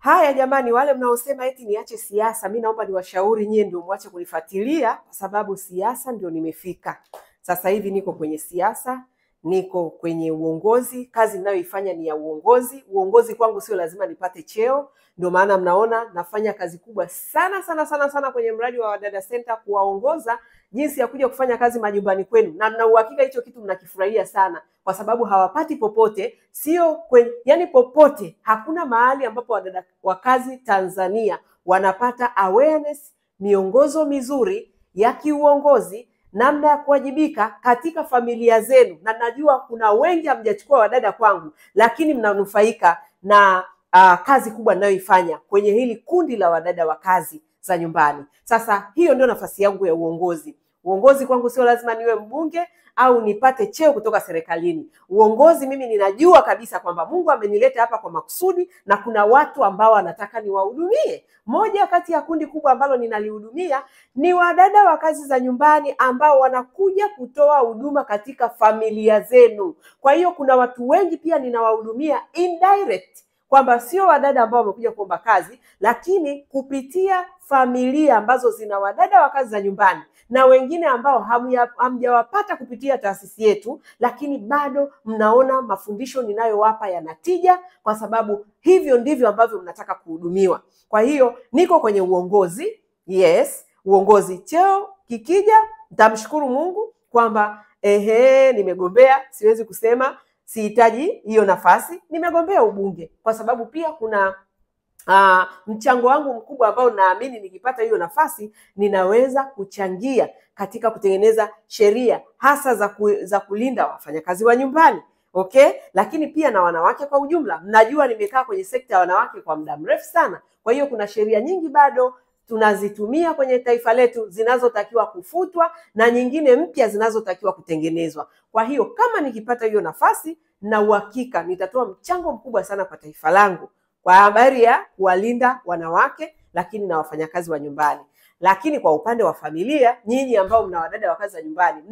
Haya jamani, wale mnaosema eti niache siasa, mimi naomba niwashauri nyie ndio muache kunifuatilia, kwa sababu siasa ndio nimefika. Sasa hivi niko kwenye siasa, niko kwenye uongozi, kazi ninayoifanya ni ya uongozi. Uongozi kwangu sio lazima nipate cheo, ndio maana mnaona nafanya kazi kubwa sana kwenye mradi wa Wadada Center, kuwaongoza jinsi ya kuja kufanya kazi majumbani kwenu, na nina uhakika hicho kitu mnakifurahia sana, kwa sababu hawapati popote, sio kwenye, yani popote, hakuna mahali ambapo wadada wa kazi Tanzania wanapata awareness, miongozo mizuri ya kiuongozi, namna ya kuwajibika katika familia zenu. Na najua kuna wengi hamjachukua wadada kwangu, lakini mnanufaika na kazi kubwa ninayoifanya kwenye hili kundi la wadada wa kazi za nyumbani. Sasa hiyo ndio nafasi yangu ya uongozi. Uongozi kwangu sio lazima niwe mbunge au nipate cheo kutoka serikalini. Uongozi mimi ninajua kabisa kwamba Mungu amenileta hapa kwa makusudi, na kuna watu ambao anataka niwahudumie. Moja kati ya kundi kubwa ambalo ninalihudumia ni wadada wa kazi za nyumbani ambao wanakuja kutoa huduma katika familia zenu. Kwa hiyo kuna watu wengi pia ninawahudumia indirect, kwamba sio wadada ambao wamekuja kuomba kazi, lakini kupitia familia ambazo zina wadada wa kazi za nyumbani, na wengine ambao hamjawapata kupitia taasisi yetu, lakini bado mnaona mafundisho ninayowapa yanatija, kwa sababu hivyo ndivyo ambavyo mnataka kuhudumiwa. Kwa hiyo niko kwenye uongozi, yes, uongozi. Cheo kikija nitamshukuru Mungu kwamba nimegombea, siwezi kusema sihitaji hiyo nafasi, nimegombea ubunge, kwa sababu pia kuna mchango wangu mkubwa ambao naamini nikipata hiyo nafasi ninaweza kuchangia katika kutengeneza sheria hasa za kulinda wafanyakazi wa nyumbani. Okay? Lakini pia na wanawake kwa ujumla. Mnajua nimekaa kwenye sekta ya wanawake kwa muda mrefu sana. Kwa hiyo kuna sheria nyingi bado tunazitumia kwenye taifa letu zinazotakiwa kufutwa, na nyingine mpya zinazotakiwa kutengenezwa. Kwa hiyo kama nikipata hiyo nafasi, na uhakika nitatoa mchango mkubwa sana kwa taifa langu kwa habari ya kuwalinda wanawake, lakini na wafanyakazi wa nyumbani. Lakini kwa upande wa familia, nyinyi ambao mna wadada wa kazi za nyumbani,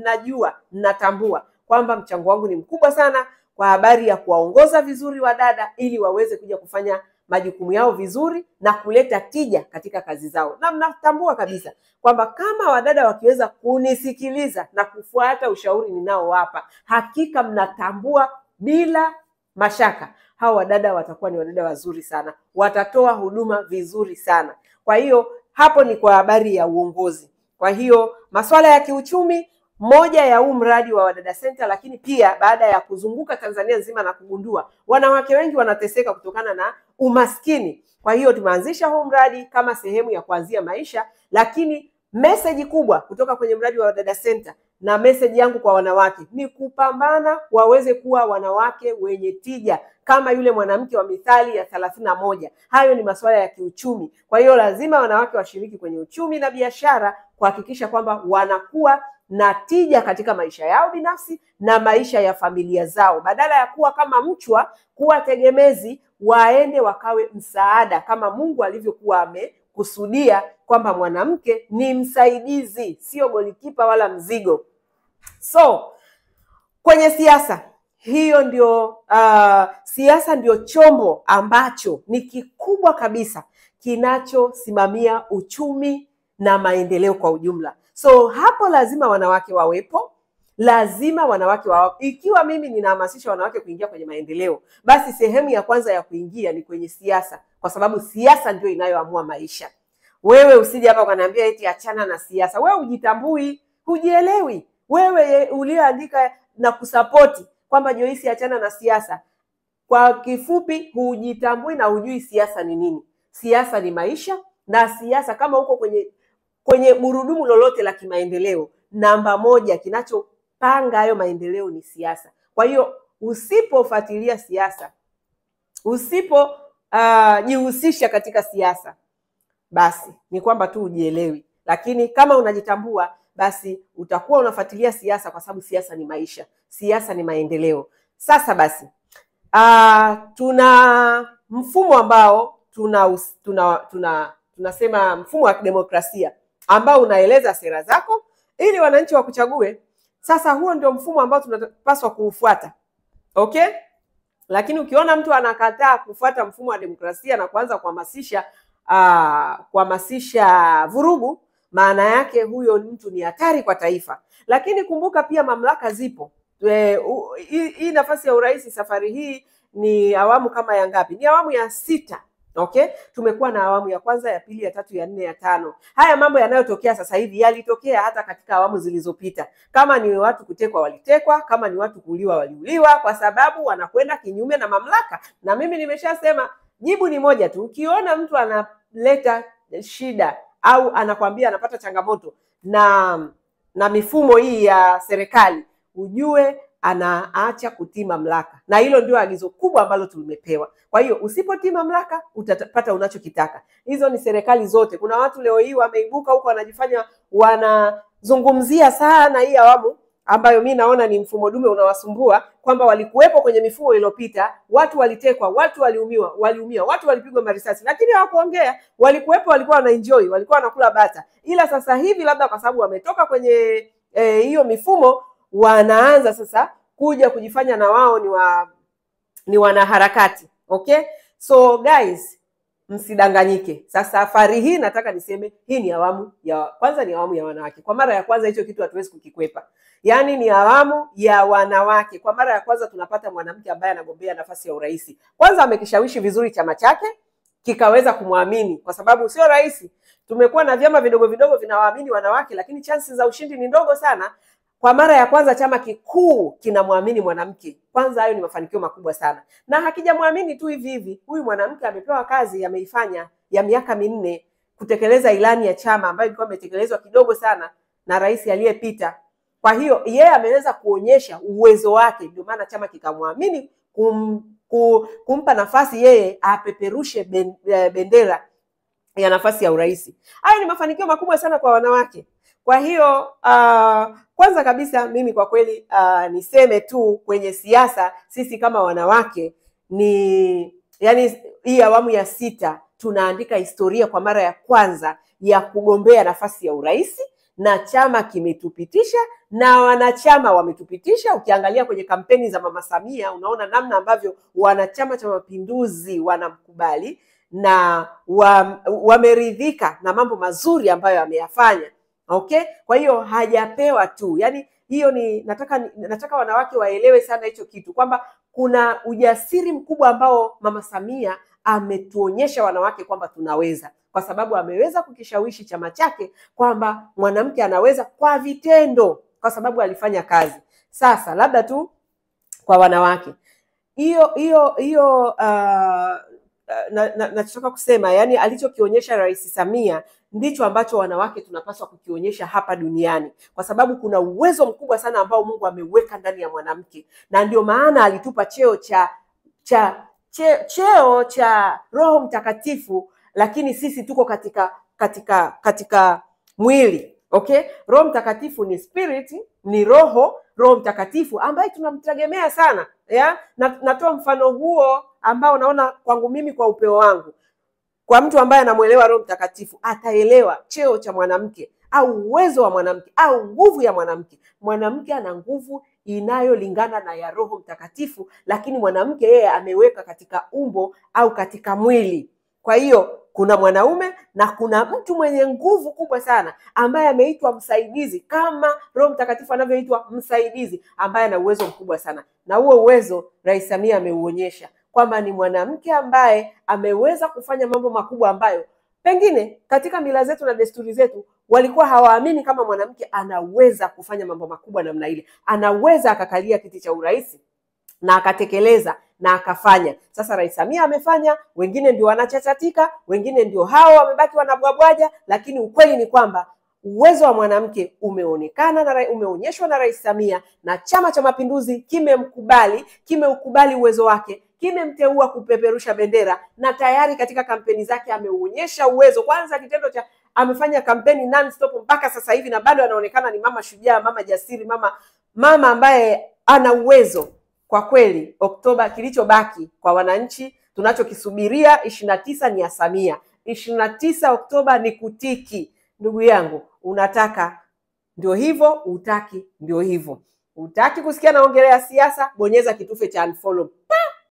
mnatambua kwamba mchango wangu ni mkubwa sana kwa habari ya kuwaongoza vizuri wadada, ili waweze kuja kufanya majukumu yao vizuri na kuleta tija katika kazi zao. Na mnatambua kabisa kwamba kama wadada wakiweza kunisikiliza na kufuata ushauri ninaowapa, hakika mnatambua bila mashaka hao wadada watakuwa ni wadada wazuri sana, watatoa huduma vizuri sana. Kwa hiyo hapo ni kwa habari ya uongozi. Kwa hiyo masuala ya kiuchumi, moja ya huu mradi wa Wadada Center, lakini pia baada ya kuzunguka Tanzania nzima na kugundua wanawake wengi wanateseka kutokana na umaskini. Kwa hiyo tumeanzisha huu mradi kama sehemu ya kuanzia maisha, lakini message kubwa kutoka kwenye mradi wa Wadada Center na message yangu kwa wanawake ni kupambana waweze kuwa wanawake wenye tija kama yule mwanamke wa Mithali ya 31. Hayo ni masuala ya kiuchumi. Kwa hiyo lazima wanawake washiriki kwenye uchumi na biashara kuhakikisha kwamba wanakuwa na tija katika maisha yao binafsi na maisha ya familia zao, badala ya kuwa kama mchwa, kuwa tegemezi, waende wakawe msaada kama Mungu alivyokuwa amekusudia kwamba mwanamke ni msaidizi, sio golikipa wala mzigo. So kwenye siasa, hiyo ndio siasa ndio chombo ambacho ni kikubwa kabisa kinachosimamia uchumi na maendeleo kwa ujumla. So hapo lazima wanawake wawepo, lazima wanawake wawepo. Ikiwa mimi ninahamasisha wanawake kuingia kwenye maendeleo, basi sehemu ya kwanza ya kuingia ni kwenye siasa, kwa sababu siasa ndio inayoamua maisha. Wewe usije hapa ukaniambia eti achana na siasa. Wewe hujitambui, hujielewi. Wewe ulioandika na kusapoti kwamba Joyce achana na siasa, kwa kifupi hujitambui na hujui siasa ni nini. Siasa ni maisha, na siasa kama uko kwenye gurudumu lolote la kimaendeleo, namba moja kinachopanga hayo maendeleo ni siasa. Kwa hiyo usipofuatilia siasa, jihusisha katika siasa, basi ni kwamba tu ujielewi. Lakini kama unajitambua, basi utakuwa unafuatilia siasa, kwa sababu siasa ni maisha, siasa ni maendeleo. Sasa basi tuna mfumo ambao tunasema mfumo wa kidemokrasia ambao unaeleza sera zako ili wananchi wakuchague. Sasa huo ndio mfumo ambao tunapaswa kuufuata. Okay? Lakini ukiona mtu anakataa kufuata mfumo wa demokrasia na kuanza kuhamasisha vurugu, maana yake huyo mtu ni hatari kwa taifa. Lakini kumbuka pia mamlaka zipo. Hii nafasi ya urais safari hii ni awamu kama ya ngapi? Ni awamu ya 6. Okay, tumekuwa na awamu ya kwanza, ya pili, ya tatu, ya 4, ya 5. Haya mambo yanayotokea sasa hivi yalitokea hata katika awamu zilizopita. Kama ni watu kutekwa, walitekwa. Kama ni watu kuuliwa, waliuliwa, kwa sababu wanakwenda kinyume na mamlaka. Na mimi nimeshasema jibu ni moja tu. Ukiona mtu analeta shida au anakwambia anapata changamoto na mifumo hii ya serikali, ujue anaacha kutii mamlaka, na hilo ndio agizo kubwa ambalo tumepewa. Kwa hiyo usipotii mamlaka utapata unachokitaka. Hizo ni serikali zote. Kuna watu leo hii wameibuka huko wanajifanya wanazungumzia sana hii awamu ambayo mi naona ni mfumo dume unawasumbua, kwamba walikuwepo kwenye mifumo iliyopita, watu walitekwa, watu waliumia, watu walipigwa marisasi, lakini hawakuongea. Walikuwepo, walikuwa wanaenjoy, walikuwa wanakula bata. Ila sasa hivi labda kwa sababu wametoka kwenye hiyo mifumo, wanaanza sasa kuja kujifanya na wao ni wanaharakati. Okay, so guys, msidanganyike. Sasa safari hii nataka niseme hii ni awamu ya kwanza, ni awamu ya wanawake. Kwa mara ya kwanza hicho kitu hatuwezi kukikwepa. Yaani ni awamu ya wanawake. Kwa mara ya kwanza tunapata mwanamke ambaye anagombea nafasi ya urais. Kwanza amekishawishi vizuri chama chake kikaweza kumwamini, kwa sababu sio rahisi. Tumekuwa na vyama vidogo vidogo vinawaamini wanawake, lakini chances za ushindi ni ndogo sana. Kwa mara ya kwanza chama kikuu kinamwamini mwanamke. Kwanza hayo ni mafanikio makubwa sana. Na hakijamwamini tu hivi hivi. Huyu mwanamke amepewa kazi, ameifanya ya miaka 4 kutekeleza ilani ya chama ambayo ilikuwa imetekelezwa kidogo sana na rais aliyepita. Kwa hiyo yeye ameweza kuonyesha uwezo wake, ndio maana chama kikamwamini kumpa nafasi yeye apeperushe bendera ya nafasi ya urais. Hayo ni mafanikio makubwa sana kwa wanawake. Kwa hiyo kwanza kabisa mimi kwa kweli niseme tu, kwenye siasa sisi kama wanawake yani hii awamu ya 6 tunaandika historia kwa mara ya kwanza ya kugombea nafasi ya urais, na chama kimetupitisha na wanachama wametupitisha. Ukiangalia kwenye kampeni za Mama Samia unaona namna ambavyo wanachama cha Mapinduzi wanamkubali na wameridhika na mambo mazuri ambayo ameyafanya. Okay, kwa hiyo hajapewa tu. Yaani hiyo ni nataka wanawake waelewe sana hicho kitu, kwamba kuna ujasiri mkubwa ambao Mama Samia ametuonyesha wanawake kwamba tunaweza, kwa sababu ameweza kukishawishi chama chake kwamba mwanamke anaweza kwa vitendo, kwa sababu alifanya kazi. Sasa labda tu kwa wanawake hiyo nataka kusema, yani alichokionyesha Rais Samia ndicho ambacho wanawake tunapaswa kukionyesha hapa duniani, kwa sababu kuna uwezo mkubwa sana ambao Mungu ameweka ndani ya mwanamke, na ndio maana alitupa cheo cha Roho Mtakatifu, lakini sisi tuko katika mwili. Okay, Roho Mtakatifu ni spirit, ni Roho Mtakatifu ambaye tunamtegemea sana. Natoa mfano huo ambao naona kwangu mimi, kwa upeo wangu. Kwa mtu ambaye anamuelewa Roho Mtakatifu ataelewa cheo cha mwanamke au uwezo wa mwanamke au nguvu ya mwanamke. Mwanamke ana nguvu inayolingana na ya Roho Mtakatifu, lakini mwanamke yeye ameweka katika umbo au katika mwili. Kwa hiyo kuna mwanaume na kuna mtu mwenye nguvu kubwa sana ambaye ameitwa msaidizi, kama Roho Mtakatifu anavyoitwa msaidizi, ambaye ana uwezo mkubwa sana. Na huo uwezo Rais Samia ameuonyesha kwamba ni mwanamke ambaye ameweza kufanya mambo makubwa ambayo pengine katika mila zetu na desturi zetu walikuwa hawaamini kama mwanamke anaweza kufanya mambo makubwa namna ile. Anaweza akakalia kiti cha urais na akatekeleza na akafanya. Sasa Rais Samia amefanya, wengine ndio wanachachatika, wengine ndio hao wamebaki wanabwabwaja, lakini ukweli ni kwamba uwezo wa mwanamke umeonekana na umeonyeshwa na Rais Samia, na Chama cha Mapinduzi kimeukubali uwezo wake, kimemteua kupeperusha bendera, na tayari katika kampeni zake ameuonyesha uwezo. Kwanza kitendo cha amefanya kampeni non-stop mpaka sasa hivi, na bado anaonekana ni mama shujaa, mama jasiri, mama ambaye ana uwezo. Kwa kweli Oktoba, kilichobaki kwa wananchi tunachokisubiria 29 ni ya Samia. 29 Oktoba ni kutiki. Ndugu yangu, unataka ndio hivyo, utaki ndio hivyo. Utaki kusikia naongelea siasa, bonyeza kitufe cha unfollow.